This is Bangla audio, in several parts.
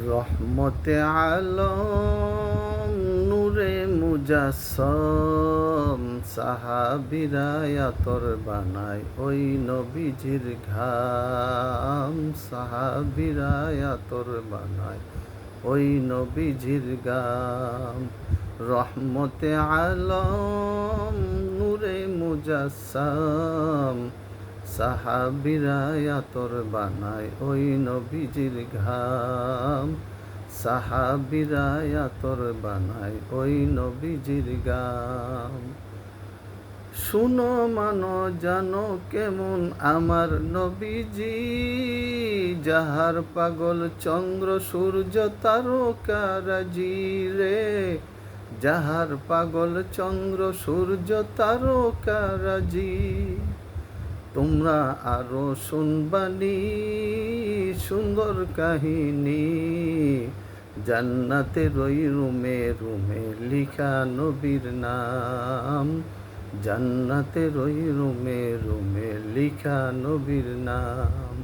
রহমতে আলম নূরে মুজাসসম সাহাবীরা আতর বানায় ওই নবীজির ঘাম। সাহাবীরা আতর বানায় ওই নবীজির গাম। রহমতে আলম নূরে মুজাসসম সাহাবীরা আতর বানায় ওই নবীজির ঘাম। সাহাবীরা আতর বানায় ওই নবীজির গাম। শুনো মানো জানো কেমন আমার নবীজি, যাহার পাগল চন্দ্র সূর্য তারকারাজি রে। যাহার পাগল চন্দ্র সূর্য তারকারাজি। তোমরা আরো শুনবানি সুন্দর কাহিনী, জান্নাতের ওই রুমে রুমে লিখা নবীর নাম। জান্নাতের ওই রুমে রুমে লিখা নবীর নাম।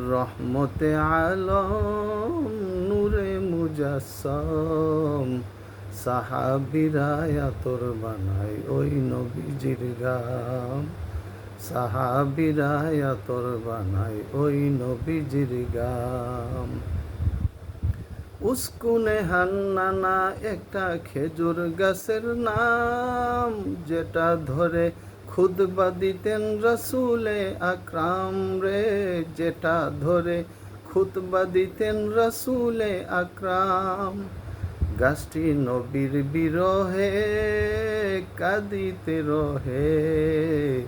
রহমতে আলম নূরে মুজাসসম সাহাবীরা আতর বানায় ওই নবীজির গাম। সাহাবীরা আতর বানায় ওই নবীজির গাম। উস্কুনে হান্নানা একটা খেজুর গাছের নাম, যেটা ধরে খুতবা দিতেন রাসূলে আকরাম রে। যেটা ধরে খুতবা দিতেন রাসূলে আকরাম। গাছটি নবীর বিরহে কাঁদিতে রহে।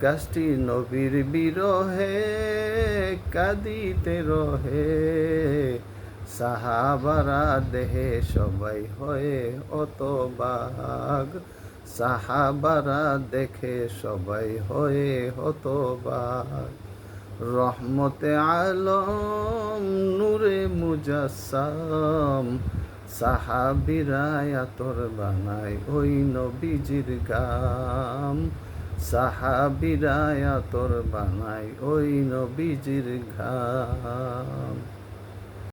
গাছটি নবীর বিরহে কাঁদিতে রহে। সাহাবারা দেহে সবাই হয়ে হতবাক। সাহাবারা দেখে সবাই হয়ে হতবাক। রহমতে আলম নূরে মুজাসসম সাহাবীরা আতর বানায় ওই নবীজির গাম। সাহাবীরা আতর বানায় ওই নবীজির ঘাম।